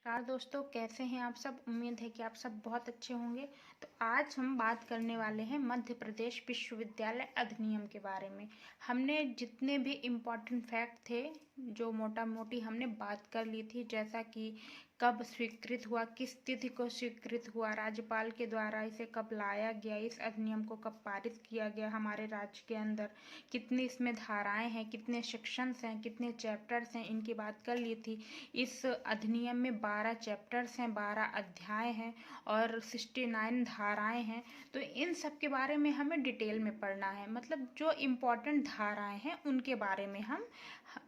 नमस्कार दोस्तों, कैसे हैं आप सब। उम्मीद है कि आप सब बहुत अच्छे होंगे। तो आज हम बात करने वाले हैं मध्य प्रदेश विश्वविद्यालय अधिनियम के बारे में। हमने जितने भी इम्पोर्टेंट फैक्ट थे जो मोटा मोटी हमने बात कर ली थी, जैसा कि कब स्वीकृत हुआ, किस तिथि को स्वीकृत हुआ, राज्यपाल के द्वारा इसे कब लाया गया, इस अधिनियम को कब पारित किया गया हमारे राज्य के अंदर, कितनी इसमें धाराएं हैं, कितने सेक्शंस हैं, कितने चैप्टर्स हैं, इनकी बात कर ली थी। इस अधिनियम में 12 चैप्टर्स हैं, 12 अध्याय हैं और 69 धाराएं हैं। तो इन सब के बारे में हमें डिटेल में पढ़ना है, मतलब जो इम्पोर्टेंट धाराएं हैं उनके बारे में हम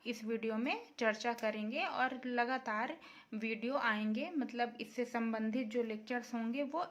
इस वीडियो में चर्चा करेंगे और लगातार वीडियो आएंगे। मतलब इससे संबंधित जो लेक्चर्स होंगे वो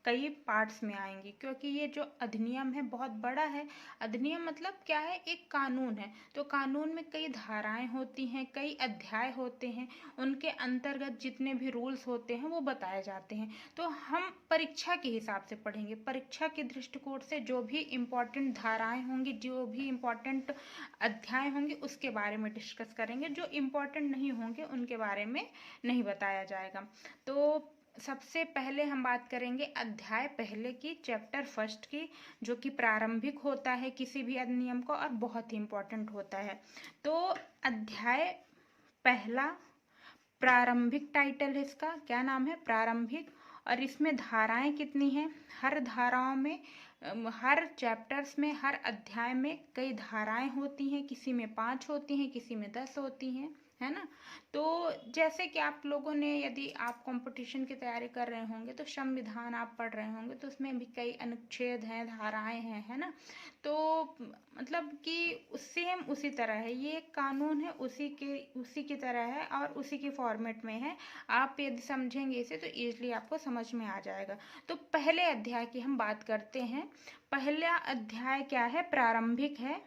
कई पार्ट्स में आएंगे, क्योंकि ये जो अधिनियम है बहुत बड़ा है। अधिनियम मतलब क्या है, एक कानून है। तो कानून में कई धाराएं होती हैं, कई अध्याय होते हैं, उनके अंतर्गत जितने भी रूल्स होते हैं वो बताए जाते हैं। तो हम परीक्षा के हिसाब से पढ़ेंगे, परीक्षा के दृष्टिकोण से जो भी इम्पोर्टेंट धाराएं होंगी, जो भी इम्पोर्टेंट अध्याय होंगे उसके बारे में डिस्कस करेंगे। जो इम्पोर्टेंट नहीं होंगे उनके बारे में नहीं बताया जाएगा। तो सबसे पहले हम बात करेंगे अध्याय पहले की, चैप्टर फर्स्ट की, जो कि प्रारंभिक होता है किसी भी अधिनियम को और बहुत ही इम्पोर्टेंट होता है। तो अध्याय पहला प्रारंभिक टाइटल है इसका, क्या नाम है, प्रारंभिक। और इसमें धाराएं कितनी हैं, हर धाराओं में, हर चैप्टर्स में, हर अध्याय में कई धाराएं होती हैं। किसी में 5 होती हैं, किसी में 10 होती हैं, है ना। तो जैसे कि आप लोगों ने, यदि आप कंपटीशन की तैयारी कर रहे होंगे तो संविधान आप पढ़ रहे होंगे, तो उसमें भी कई अनुच्छेद हैं, धाराएं हैं, है ना। तो मतलब कि सेम उसी तरह है, ये एक कानून है, उसी की तरह है और उसी के फॉर्मेट में है। आप यदि समझेंगे इसे तो ईजिली आपको समझ में आ जाएगा। तो पहले अध्याय की हम बात करते हैं। पहला अध्याय क्या है, प्रारंभिक है।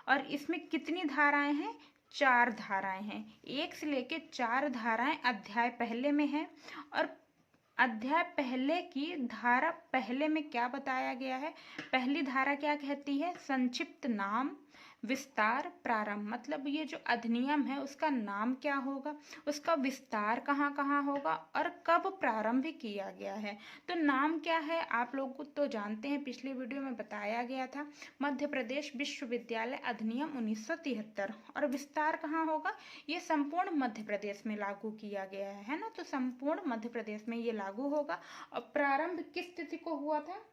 और इसमें कितनी धाराएं हैं, 4 धाराएं हैं। 1 से लेके 4 धाराएं अध्याय पहले में है। और अध्याय पहले की धारा पहले में क्या बताया गया है, पहली धारा क्या कहती है, संक्षिप्त नाम, विस्तार, प्रारंभ। मतलब ये जो अधिनियम है उसका नाम क्या होगा, उसका विस्तार कहाँ कहाँ होगा और कब प्रारंभ किया गया है। तो नाम क्या है आप लोग तो जानते हैं, पिछले वीडियो में बताया गया था, मध्य प्रदेश विश्वविद्यालय अधिनियम 1973। और विस्तार कहाँ होगा, ये संपूर्ण मध्य प्रदेश में लागू किया गया है ना। तो संपूर्ण मध्य प्रदेश में ये लागू होगा। और प्रारंभ किस तिथि को हुआ था,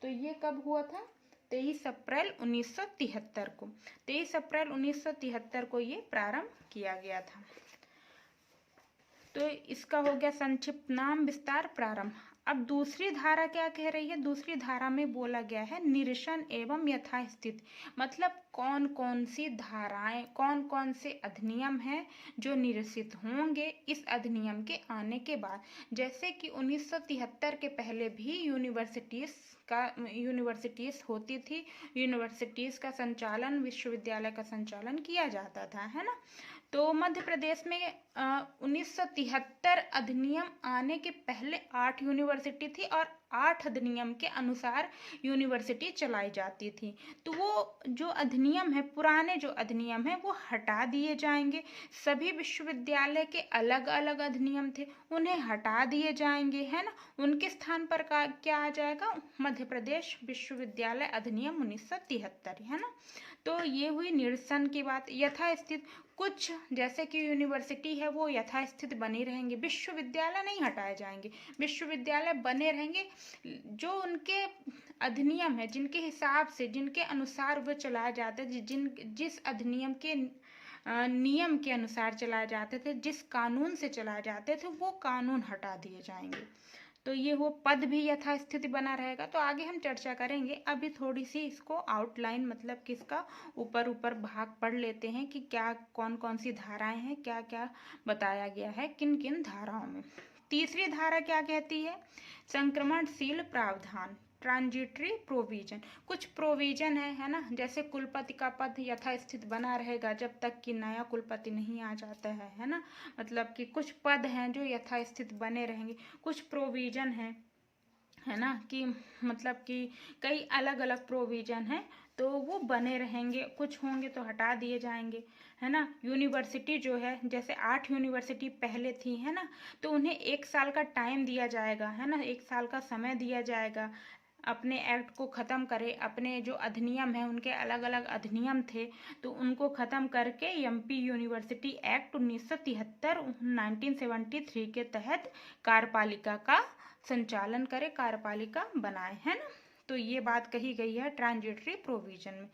तो ये कब हुआ था, 23 अप्रैल 1973 को। 23 अप्रैल 1973 को ये प्रारंभ किया गया था। तो इसका हो गया संक्षिप्त नाम, विस्तार, प्रारंभ। अब दूसरी धारा क्या कह रही है, दूसरी धारा में बोला गया है निरसन एवं यथास्थिति। मतलब कौन कौन सी धाराएं, कौन कौन से अधिनियम हैं जो निरसित होंगे इस अधिनियम के आने के बाद। जैसे कि 1973 के पहले भी यूनिवर्सिटीज होती थी, यूनिवर्सिटीज का संचालन, विश्वविद्यालय का संचालन किया जाता था, है ना। तो मध्य प्रदेश में 1973 अधिनियम आने के पहले 8 यूनिवर्सिटी थी और 8 अधिनियम के अनुसार यूनिवर्सिटी चलाई जाती थी। तो वो जो अधिनियम है, पुराने जो अधिनियम है वो हटा दिए जाएंगे। सभी विश्वविद्यालय के अलग अलग अधिनियम थे, उन्हें हटा दिए जाएंगे, है ना। उनके स्थान पर क्या आ जाएगा, मध्य प्रदेश विश्वविद्यालय अधिनियम 1973, है ना। तो ये हुई निरसन की बात। यथास्थित, कुछ जैसे कि यूनिवर्सिटी है वो यथास्थित बने रहेंगे, विश्वविद्यालय नहीं हटाए जाएंगे, विश्वविद्यालय बने रहेंगे। जो उनके अधिनियम है, जिनके हिसाब से, जिनके अनुसार वो चलाए जाते हैं, जिस अधिनियम के नियम के अनुसार चलाए जाते थे, जिस कानून से चलाए जाते थे, वो कानून हटा दिए जाएंगे। तो ये वो पद भी यथास्थिति बना रहेगा। तो आगे हम चर्चा करेंगे, अभी थोड़ी सी इसको आउटलाइन, मतलब किसका ऊपर ऊपर भाग पढ़ लेते हैं कि क्या कौन कौन सी धाराएं हैं, क्या क्या बताया गया है किन किन धाराओं में। तीसरी धारा क्या कहती है, संक्रमणशील प्रावधान, ट्रांजिटरी प्रोविजन। कुछ प्रोविजन है ना, जैसे कुलपति का पद यथास्थित बना रहेगा जब तक कि नया कुलपति नहीं आ जाता है ना। मतलब कि कुछ पद हैं जो यथास्थित बने रहेंगे। कुछ प्रोविजन है ना, कि मतलब कि कई अलग अलग प्रोविजन हैं तो वो बने रहेंगे, कुछ होंगे तो हटा दिए जाएंगे, है ना। यूनिवर्सिटी जो है, जैसे 8 यूनिवर्सिटी पहले थी, है ना, तो उन्हें 1 साल का टाइम दिया जाएगा, है ना, 1 साल का समय दिया जाएगा, अपने एक्ट को ख़त्म करे, अपने जो अधिनियम है उनके अलग अलग अधिनियम थे तो उनको ख़त्म करके एमपी यूनिवर्सिटी एक्ट 1973 1973 के तहत कार्यपालिका का संचालन करे, कार्यपालिका बनाए, है ना। तो ये बात कही गई है ट्रांजिटरी प्रोविजन में।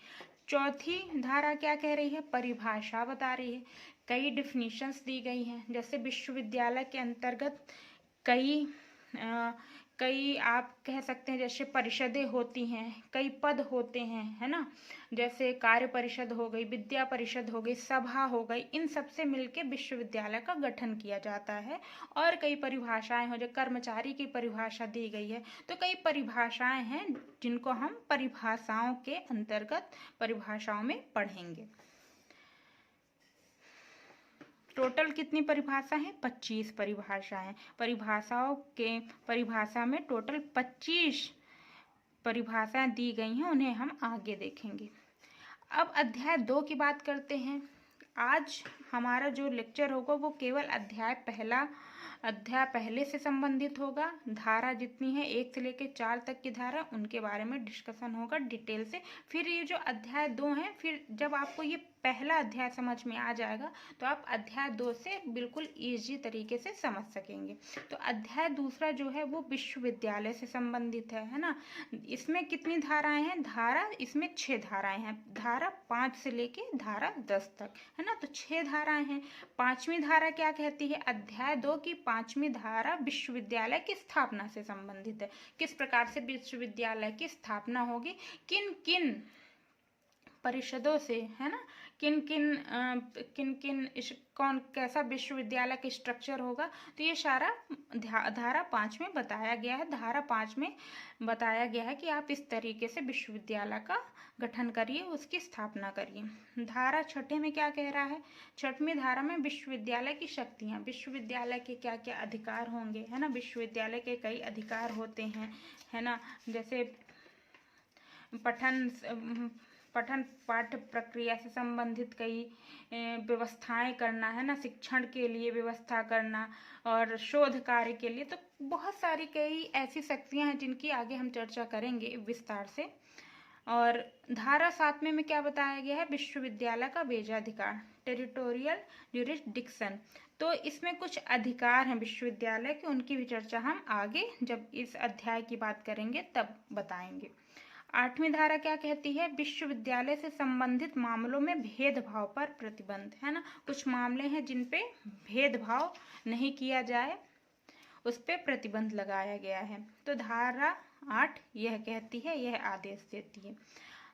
चौथी धारा क्या कह रही है, परिभाषा बता रही है, कई डिफिनीशंस दी गई हैं। जैसे विश्वविद्यालय के अंतर्गत कई आप कह सकते हैं जैसे परिषदें होती हैं, कई पद होते हैं, है ना, जैसे कार्य परिषद हो गई, विद्या परिषद हो गई, सभा हो गई, इन सब से मिलके विश्वविद्यालय का गठन किया जाता है। और कई परिभाषाएं हो, जो कर्मचारी की परिभाषा दी गई है, तो कई परिभाषाएं हैं जिनको हम परिभाषाओं के अंतर्गत परिभाषाओं में पढ़ेंगे। टोटल कितनी परिभाषा है, 25 परिभाषा है। परिभाषा में टोटल 25 परिभाषाएं दी गई हैं, उन्हें हम आगे देखेंगे। अब अध्याय 2 की बात करते हैं। आज हमारा जो लेक्चर होगा वो केवल अध्याय पहले से संबंधित होगा। धारा जितनी है 1 से लेकर 4 तक की धारा, उनके बारे में डिस्कशन होगा डिटेल से। फिर ये जो अध्याय 2 है, फिर जब आपको ये पहला अध्याय समझ में आ जाएगा तो आप अध्याय 2 से बिल्कुल ईजी तरीके से समझ सकेंगे। तो अध्याय दूसरा जो है वो विश्वविद्यालय से संबंधित है ना। इसमें कितनी धाराएं हैं, इसमें 6 धाराएं हैं, धारा 5 से लेके धारा 10 तक, है ना। तो 6 धाराएं हैं। 5वीं धारा क्या कहती है, अध्याय 2 की 5वीं धारा विश्वविद्यालय की स्थापना से संबंधित है। किस प्रकार से विश्वविद्यालय की स्थापना होगी, किन किन परिषदों से, है ना, किन किन कौन कैसा विश्वविद्यालय का स्ट्रक्चर होगा, तो ये सारा धारा 5 में बताया गया है। धारा 5 में बताया गया है कि आप इस तरीके से विश्वविद्यालय का गठन करिए, उसकी स्थापना करिए। धारा 6 में क्या कह रहा है, 6वीं धारा में विश्वविद्यालय की शक्तियाँ, विश्वविद्यालय के क्या क्या अधिकार होंगे, है ना। विश्वविद्यालय के कई अधिकार होते हैं, है ना, जैसे पठन पाठ्य प्रक्रिया से संबंधित कई व्यवस्थाएं करना, है ना, शिक्षण के लिए व्यवस्था करना और शोध कार्य के लिए। तो बहुत सारी कई ऐसी शक्तियां हैं जिनकी आगे हम चर्चा करेंगे विस्तार से। और धारा 7 में क्या बताया गया है, विश्वविद्यालय का वेजाधिकार, टेरिटोरियल ज्यूरिसडिक्शन। तो इसमें कुछ अधिकार हैं विश्वविद्यालय के, उनकी भी चर्चा हम आगे जब इस अध्याय की बात करेंगे तब बताएंगे। 8वीं धारा क्या कहती है, विश्वविद्यालय से संबंधित मामलों में भेदभाव पर प्रतिबंध, है ना। कुछ मामले हैं जिन पे भेदभाव नहीं किया जाए, उस पे प्रतिबंध लगाया गया है। तो धारा 8 यह कहती है, यह आदेश देती है।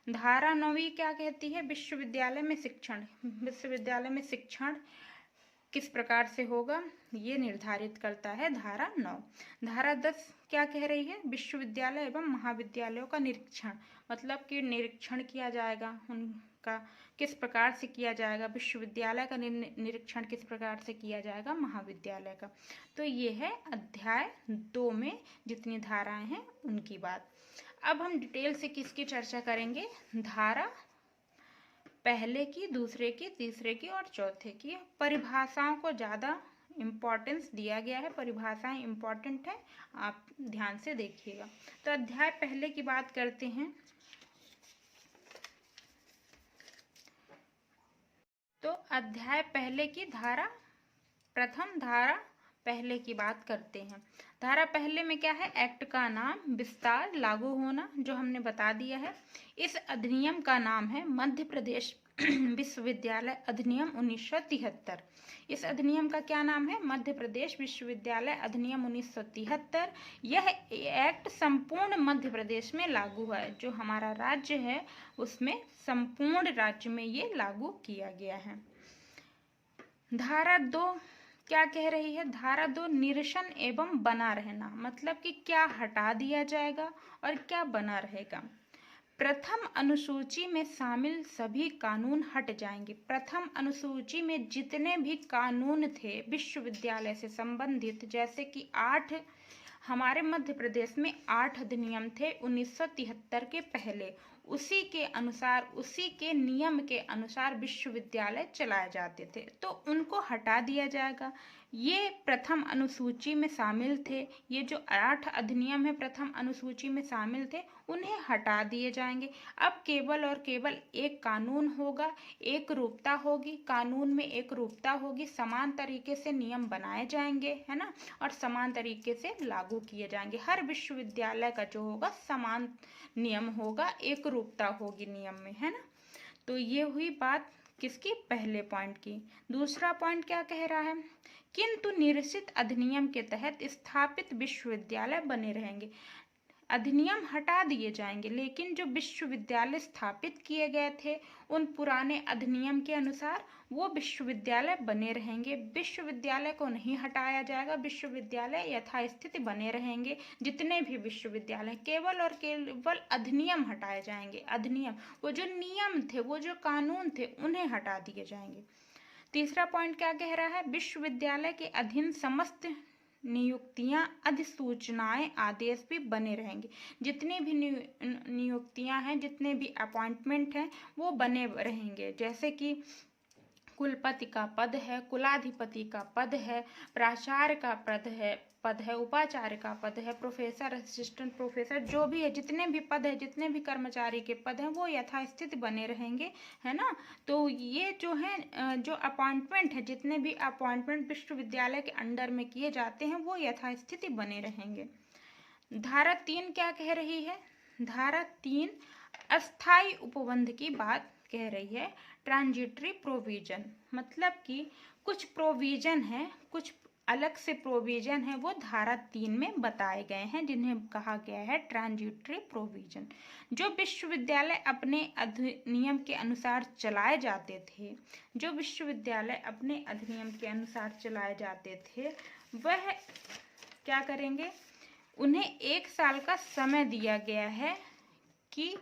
धारा 9वीं क्या कहती है, विश्वविद्यालय में शिक्षण किस प्रकार से होगा ये निर्धारित करता है धारा 9। धारा 10 क्या कह रही है, विश्वविद्यालय एवं महाविद्यालयों का निरीक्षण, मतलब कि निरीक्षण किया जाएगा, उनका किस प्रकार से किया जाएगा, विश्वविद्यालय का निरीक्षण किस प्रकार से किया जाएगा, महाविद्यालय का। तो ये है अध्याय 2 में जितनी धाराएं हैं उनकी बात। अब हम डिटेल से किसकी चर्चा करेंगे, धारा पहले की, दूसरे की, तीसरे की और चौथे की। परिभाषाओं को ज़्यादा इम्पोर्टेंस दिया गया है, परिभाषाएं इम्पोर्टेंट है, आप ध्यान से देखिएगा। तो अध्याय पहले की बात करते हैं। तो अध्याय पहले की प्रथम धारा पहले की बात करते हैं। धारा पहले में क्या है, एक्ट का नाम, विस्तार, लागू होना, जो हमने बता दिया है। इस अधिनियम का नाम है मध्य प्रदेश विश्वविद्यालय अधिनियम 1973। इस अधिनियम का क्या नाम है, मध्य प्रदेश विश्वविद्यालय अधिनियम 1973। यह एक्ट संपूर्ण मध्य प्रदेश में लागू है, जो हमारा राज्य है उसमें संपूर्ण राज्य में ये लागू किया गया है। धारा 2 क्या कह रही है, धारा 2 निरसन एवं बना रहना, मतलब कि क्या हटा दिया जाएगा और क्या बना रहेगा। प्रथम अनुसूची में शामिल सभी कानून हट जाएंगे। प्रथम अनुसूची में जितने भी कानून थे विश्वविद्यालय से संबंधित, जैसे कि 8 हमारे मध्य प्रदेश में 8 अधिनियम थे 1973 के पहले, उसी के अनुसार, उसी के नियम के अनुसार विश्वविद्यालय चलाए जाते थे, तो उनको हटा दिया जाएगा। ये प्रथम अनुसूची में शामिल थे, ये जो 8 अधिनियम है प्रथम अनुसूची में शामिल थे, उन्हें हटा दिए जाएंगे। अब केवल और केवल एक कानून होगा, एक रूपता होगी, कानून में एक रूपता होगी, समान तरीके से नियम बनाए जाएंगे, है ना, और समान तरीके से लागू किए जाएंगे। हर विश्वविद्यालय का जो होगा समान नियम होगा, एक रूपता होगी नियम में, है ना। तो ये हुई बात किसकी, पहले पॉइंट की। दूसरा पॉइंट क्या कह रहा है, किंतु निरसित अधिनियम के तहत स्थापित विश्वविद्यालय बने रहेंगे। अधिनियम हटा दिए जाएंगे, लेकिन जो विश्वविद्यालय स्थापित किए गए थे उन पुराने अधिनियम के अनुसार वो विश्वविद्यालय बने रहेंगे। विश्वविद्यालय को नहीं हटाया जाएगा, विश्वविद्यालय यथास्थिति बने रहेंगे। जितने भी विश्वविद्यालय, केवल और केवल अधिनियम हटाए जाएंगे। अधिनियम, वो जो नियम थे, वो जो कानून थे, उन्हें हटा दिए जाएंगे। तीसरा पॉइंट क्या कह रहा है, विश्वविद्यालय के अधीन समस्त नियुक्तियां, अधिसूचनाएं, आदेश भी बने रहेंगे। जितनी भी नियुक्तियां हैं, जितने भी अपॉइंटमेंट हैं, वो बने रहेंगे। जैसे कि कुलपति का पद है, कुलाधिपति का पद है, प्राचार्य का पद है, उपाचार्य का पद है, प्रोफेसर, असिस्टेंट प्रोफेसर, जो भी है, जितने भी पद है, जितने भी कर्मचारी के पद हैं, वो यथास्थित बने रहेंगे, है ना। तो ये जो है, जो अपॉइंटमेंट है, जितने भी अपॉइंटमेंट विश्वविद्यालय के अंडर में किए जाते हैं, वो यथास्थिति बने रहेंगे। धारा 3 क्या कह रही है, धारा 3 अस्थायी उपबंध की बात कह रही है। ट्रांजिटरी प्रोविजन, मतलब कि कुछ प्रोविजन है, कुछ अलग से प्रोविजन है, वो धारा 3 में बताए गए हैं, जिन्हें कहा गया है ट्रांजिटरी प्रोविजन। जो विश्वविद्यालय अपने अधिनियम के अनुसार चलाए जाते थे, जो विश्वविद्यालय अपने अधिनियम के अनुसार चलाए जाते थे, वह क्या करेंगे, उन्हें 1 साल का समय दिया गया है कि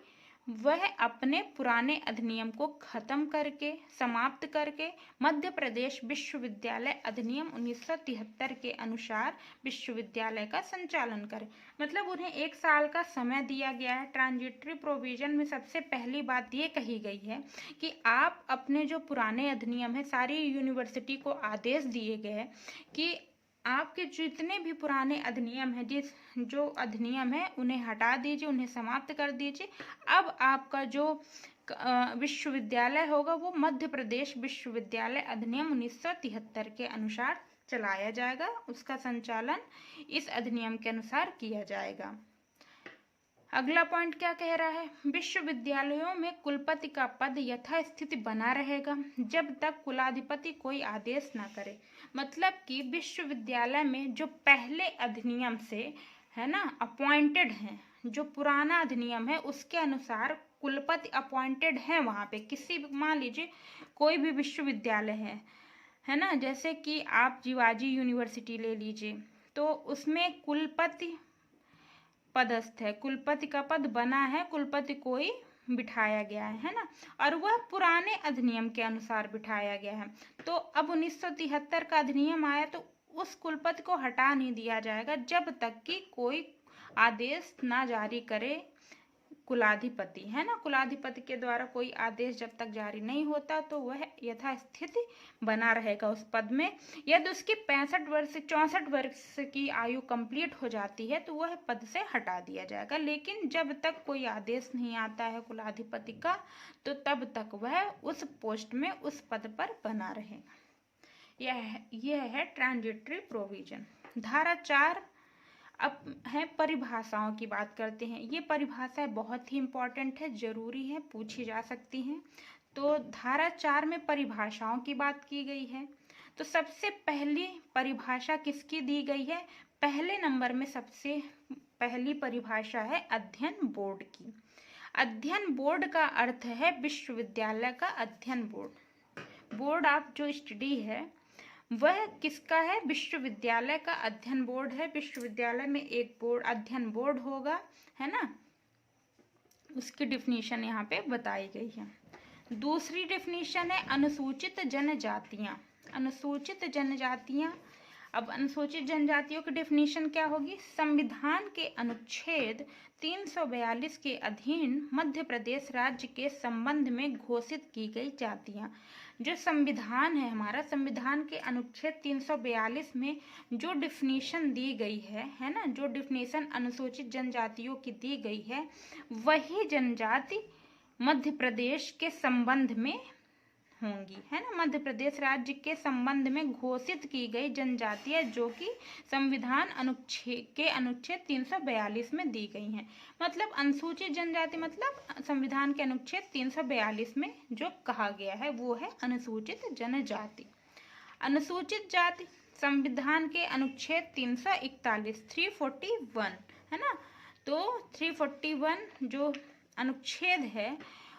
वह अपने पुराने अधिनियम को खत्म करके, समाप्त करके, मध्य प्रदेश विश्वविद्यालय अधिनियम 1973 के अनुसार विश्वविद्यालय का संचालन करें। मतलब उन्हें 1 साल का समय दिया गया है। ट्रांजिटरी प्रोविजन में सबसे पहली बात ये कही गई है कि आप अपने जो पुराने अधिनियम है, सारी यूनिवर्सिटी को आदेश दिए गए कि आपके जितने भी पुराने अधिनियम है, जो अधिनियम है, उन्हें हटा दीजिए, उन्हें समाप्त कर दीजिए। अब आपका जो विश्वविद्यालय होगा वो मध्य प्रदेश विश्वविद्यालय अधिनियम 1973 के अनुसार चलाया जाएगा। उसका संचालन इस अधिनियम के अनुसार किया जाएगा। अगला पॉइंट क्या कह रहा है, विश्वविद्यालयों में कुलपति का पद यथास्थिति बना रहेगा जब तक कुलाधिपति कोई आदेश न करे। मतलब कि विश्वविद्यालय में जो पहले अधिनियम से, है ना, अपॉइंटेड हैं, जो पुराना अधिनियम है उसके अनुसार कुलपति अपॉइंटेड हैं वहाँ पे। किसी भी, मान लीजिए कोई भी विश्वविद्यालय है ना, जैसे कि आप जीवाजी यूनिवर्सिटी ले लीजिए, तो उसमें कुलपति पदस्थ है, कुलपति का पद बना है, कुलपति कोई बिठाया गया है ना, और वह पुराने अधिनियम के अनुसार बिठाया गया है। तो अब 1973 का अधिनियम आया तो उस कुलपति को हटा नहीं दिया जाएगा जब तक कि कोई आदेश ना जारी करे कुलाधिपति, है ना। कुलाधिपति के द्वारा कोई आदेश जब तक जारी नहीं होता तो वह यथास्थिति बना रहेगा उस पद में। यदि उसकी 65 वर्ष से 64 वर्ष की आयु कंप्लीट हो जाती है तो वह पद से हटा दिया जाएगा। लेकिन जब तक कोई आदेश नहीं आता है कुलाधिपति का, तो तब तक वह उस पोस्ट में, उस पद पर बना रहेगा। यह है ट्रांजिटरी प्रोविजन। धारा 4 अब है परिभाषाओं की बात करते हैं। ये परिभाषाएं बहुत ही इम्पोर्टेंट है, जरूरी है, पूछी जा सकती हैं। तो धारा 4 में परिभाषाओं की बात की गई है। तो सबसे पहली परिभाषा किसकी दी गई है, पहले नंबर में सबसे पहली परिभाषा है अध्ययन बोर्ड की। अध्ययन बोर्ड का अर्थ है विश्वविद्यालय का अध्ययन बोर्ड। बोर्ड ऑफ जो स्टडी है वह किसका है, विश्वविद्यालय का अध्ययन बोर्ड है। विश्वविद्यालय में एक बोर्ड, अध्ययन बोर्ड होगा, है ना। उसकी डिफिनीशन यहाँ पे बताई गई है। दूसरी डिफिनीशन है अनुसूचित जनजातियाँ। अनुसूचित जनजातियाँ अब अनुसूचित जनजातियों की डेफिनेशन क्या होगी? संविधान के अनुच्छेद 342 के अधीन मध्य प्रदेश राज्य के संबंध में घोषित की गई जातियां। जो संविधान है हमारा, संविधान के अनुच्छेद 342 में जो डिफिनीशन दी गई है ना, जो डिफिनीशन अनुसूचित जनजातियों की दी गई है, वही जनजाति मध्य प्रदेश के संबंध में होंगी, है ना। मध्य प्रदेश राज्य के संबंध में घोषित की गई जनजातियां जो कि संविधान अनुच्छेद 342 में दी गई हैं। मतलब अनुसूचित जनजाति मतलब संविधान के अनुच्छेद 342 में जो कहा गया है वो है अनुसूचित जनजाति। अनुसूचित जाति संविधान के अनुच्छेद 341 341 है ना, तो 341 जो अनुच्छेद है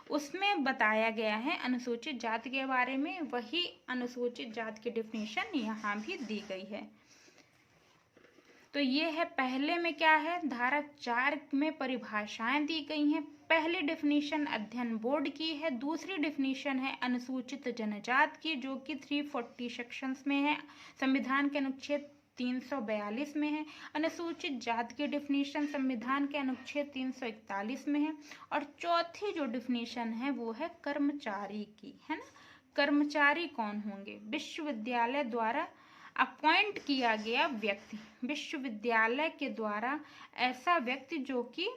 उसमें बताया गया है अनुसूचित जाति के बारे में, वही अनुसूचित जाति की डेफिनेशन यहाँ भी दी गई है। तो ये है, पहले में क्या है, धारा 4 में परिभाषाएं दी गई हैं। पहली डेफिनेशन अध्ययन बोर्ड की है, दूसरी डेफिनेशन है अनुसूचित जनजाति की जो कि 340 सेक्शंस में है, संविधान के अनुच्छेद 342 में है। अनुसूचित जाति की डेफिनेशन संविधान के अनुच्छेद 341 में है। और चौथी जो डेफिनेशन है वो है कर्मचारी की, है ना। कर्मचारी कौन होंगे? विश्वविद्यालय द्वारा अपॉइंट किया गया व्यक्ति, विश्वविद्यालय के द्वारा ऐसा व्यक्ति जो कि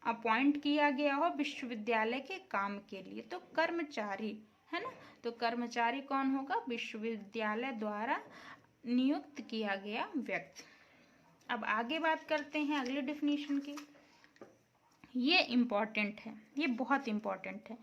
अपॉइंट किया गया हो विश्वविद्यालय के काम के लिए, तो कर्मचारी, है ना। तो कर्मचारी कौन होगा? विश्वविद्यालय द्वारा नियुक्त किया गया व्यक्ति। अब आगे बात करते हैं अगले डेफिनेशन की। ये इम्पॉर्टेंट है, ये बहुत इम्पॉर्टेंट है।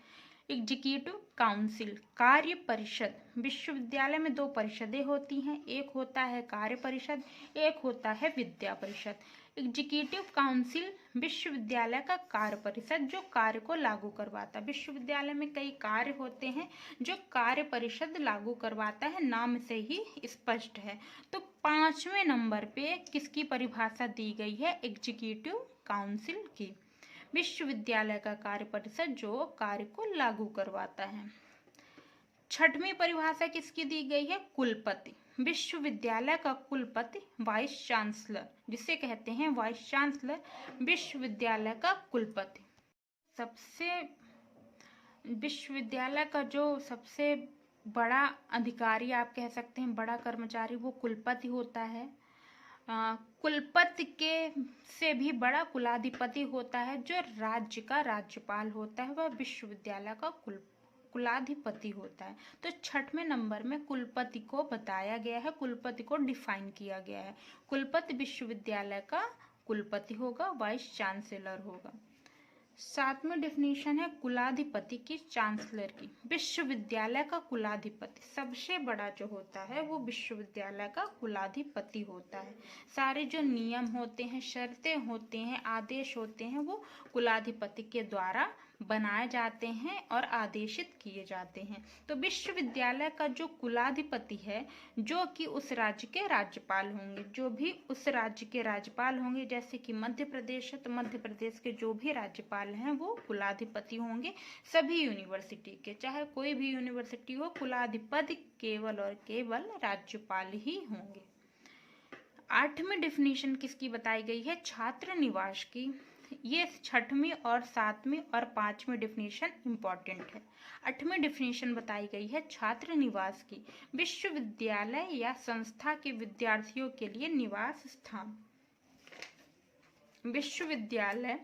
एग्जीक्यूटिव काउंसिल, कार्य परिषद। विश्वविद्यालय में 2 परिषदें होती हैं, एक होता है कार्य परिषद, एक होता है विद्या परिषद। एग्जीक्यूटिव काउंसिल विश्वविद्यालय का कार्य परिषद जो कार्य को लागू करवाता है। विश्वविद्यालय में कई कार्य होते हैं जो कार्य परिषद लागू करवाता है, नाम से ही स्पष्ट है। तो 5वें नंबर पे किसकी परिभाषा दी गई है? एग्जीक्यूटिव काउंसिल की। विश्वविद्यालय का कार्य परिषद जो कार्य को लागू करवाता है। 6वीं परिभाषा किसकी दी गई है? कुलपति। विश्वविद्यालय का कुलपति वाइस चांसलर, जिसे कहते हैं वाइस चांसलर, विश्वविद्यालय का कुलपति। विश्वविद्यालय का जो सबसे बड़ा अधिकारी आप कह सकते हैं, बड़ा कर्मचारी, वो कुलपति होता है। कुलपति के से भी बड़ा कुलाधिपति होता है, जो राज्य का राज्यपाल होता है, वह विश्वविद्यालय का कुलाधिपति होता है। तो 6वें नंबर में कुलपति को बताया गया है, कुलपति को डिफाइन किया गया है। कुलपति विश्वविद्यालय का कुलपति होगा, वाइस चांसलर होगा। 7वीं डेफिनेशन है कुलाधिपति की, चांसलर की। विश्वविद्यालय का कुलाधिपति सबसे बड़ा जो होता है वो विश्वविद्यालय का कुलाधिपति होता है। सारे जो नियम होते हैं, शर्तें होते हैं, आदेश होते हैं, वो कुलाधिपति के द्वारा बनाए जाते हैं और आदेशित किए जाते हैं। तो विश्वविद्यालय का जो कुलाधिपति है जो कि उस राज्य के राज्यपाल होंगे, जो भी उस राज्य के राज्यपाल होंगे, जैसे कि मध्य प्रदेश है तो मध्य प्रदेश के जो भी राज्यपाल हैं वो कुलाधिपति होंगे। सभी यूनिवर्सिटी के, चाहे कोई भी यूनिवर्सिटी हो, कुलाधिपति केवल और केवल राज्यपाल ही होंगे। 8वीं डेफिनेशन किसकी बताई गई है? छात्र निवास की। ये 6वीं और 7वीं और 5वीं डेफिनेशन इंपॉर्टेंट है। 8वीं डेफिनेशन बताई गई है छात्र निवास की। विश्वविद्यालय या संस्था के विद्यार्थियों के लिए निवास स्थान। विश्वविद्यालय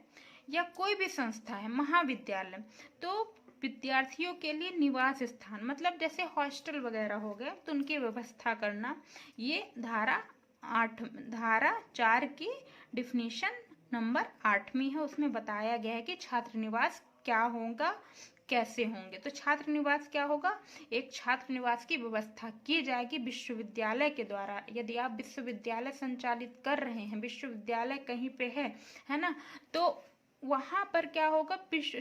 या कोई भी संस्था है, महाविद्यालय, तो विद्यार्थियों के लिए निवास स्थान मतलब जैसे हॉस्टल वगैरह हो गए तो उनकी व्यवस्था करना। ये धारा 4 की डेफिनेशन नंबर 8वीं है, उसमें बताया गया है कि छात्र निवास क्या होगा, कैसे होंगे। तो छात्र निवास क्या होगा? एक छात्र निवास की व्यवस्था की जाएगी विश्वविद्यालय के द्वारा। यदि आप विश्वविद्यालय संचालित कर रहे हैं, विश्वविद्यालय कहीं पे है ना, तो वहाँ पर क्या होगा,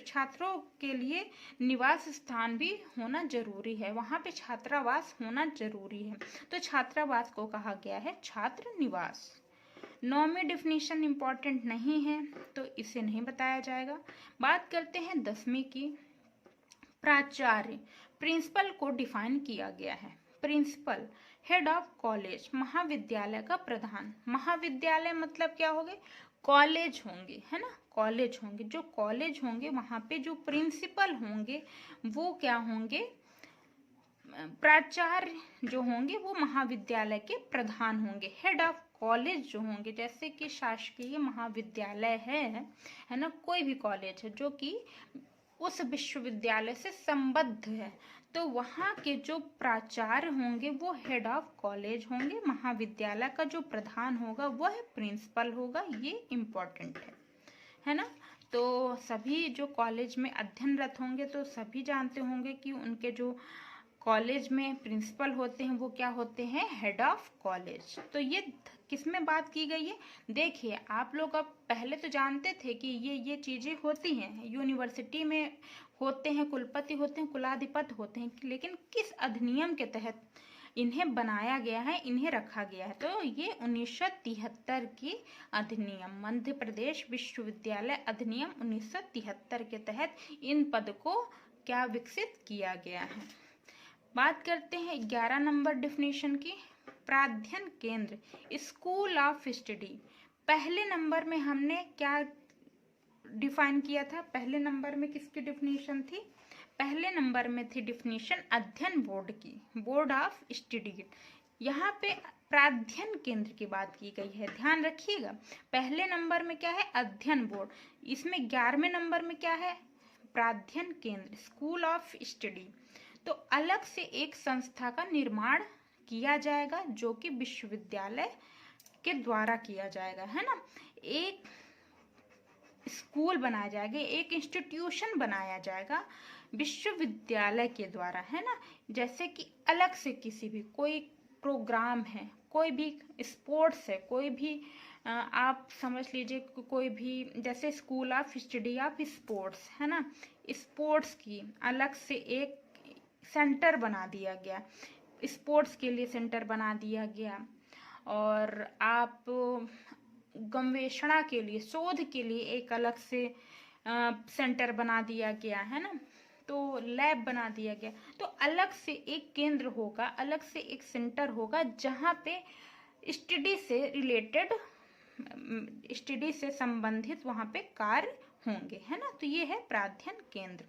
छात्रों के लिए निवास स्थान भी होना जरूरी है, वहाँ पे छात्रावास होना जरूरी है। तो छात्रावास को कहा गया है छात्र निवास। 9वीं डेफिनेशन इंपॉर्टेंट नहीं है तो इसे नहीं बताया जाएगा। बात करते हैं 10वीं की। प्राचार्य, प्रिंसिपल को डिफाइन किया गया है। प्रिंसिपल हेड ऑफ कॉलेज, महाविद्यालय का प्रधान। महाविद्यालय मतलब क्या हो गए, कॉलेज होंगे, है ना, कॉलेज होंगे। जो कॉलेज होंगे वहां पे जो प्रिंसिपल होंगे वो क्या होंगे, प्राचार्य जो होंगे वो महाविद्यालय के प्रधान होंगे। हेड ऑफ कॉलेज जो होंगे, जैसे कि शासकीय महाविद्यालय है ना, कोई भी कॉलेज है जो कि उस विश्वविद्यालय से संबद्ध है, तो वहाँ के जो प्राचार्य होंगे वो हेड ऑफ कॉलेज होंगे। महाविद्यालय का जो प्रधान होगा वह प्रिंसिपल होगा। ये इम्पोर्टेंट है ना। तो सभी जो कॉलेज में अध्ययनरत होंगे तो सभी जानते होंगे कि उनके जो कॉलेज में प्रिंसिपल होते हैं वो क्या होते हैं, हेड ऑफ कॉलेज। तो ये किस में बात की गई है, देखिए आप लोग अब पहले तो जानते थे कि ये चीज़ें होती हैं, यूनिवर्सिटी में होते हैं, कुलपति होते हैं, कुलाधिपति होते हैं, लेकिन किस अधिनियम के तहत इन्हें बनाया गया है, इन्हें रखा गया है। तो ये 1973 की अधिनियम, मध्य प्रदेश विश्वविद्यालय अधिनियम 1973 के तहत इन पद को क्या विकसित किया गया है। बात करते हैं 11 नंबर डिफिनेशन की। प्राध्ययन केंद्र, स्कूल ऑफ स्टडी। पहले नंबर में हमने क्या डिफाइन किया था, पहले नंबर में किसकी डिफिनेशन थी, पहले नंबर में थी डिफिनेशन अध्ययन बोर्ड की, बोर्ड ऑफ स्टडी। यहाँ पे प्राध्ययन केंद्र की बात की गई है, ध्यान रखिएगा। पहले नंबर में क्या है, अध्ययन बोर्ड, इसमें 11वें नंबर में क्या है, प्राध्ययन केंद्र, स्कूल ऑफ स्टडी। तो अलग से एक संस्था का निर्माण किया जाएगा जो कि विश्वविद्यालय के द्वारा किया जाएगा, है ना। एक स्कूल बनाया जाएगा, एक इंस्टीट्यूशन बनाया जाएगा विश्वविद्यालय के द्वारा, है ना। जैसे कि अलग से किसी भी कोई प्रोग्राम है, कोई भी स्पोर्ट्स है, कोई भी आप समझ लीजिए कोई भी, जैसे school of study of sports, है ना, स्पोर्ट्स की अलग से एक सेंटर बना दिया गया, स्पोर्ट्स के लिए सेंटर बना दिया गया। और आप गवेषणा के लिए, शोध के लिए एक अलग से सेंटर बना दिया गया, है ना, तो लैब बना दिया गया। तो अलग से एक केंद्र होगा, अलग से एक सेंटर होगा जहाँ पे स्टडी से रिलेटेड, स्टडी से संबंधित वहाँ पे कार्य होंगे, है ना। तो ये है प्राध्ययन केंद्र।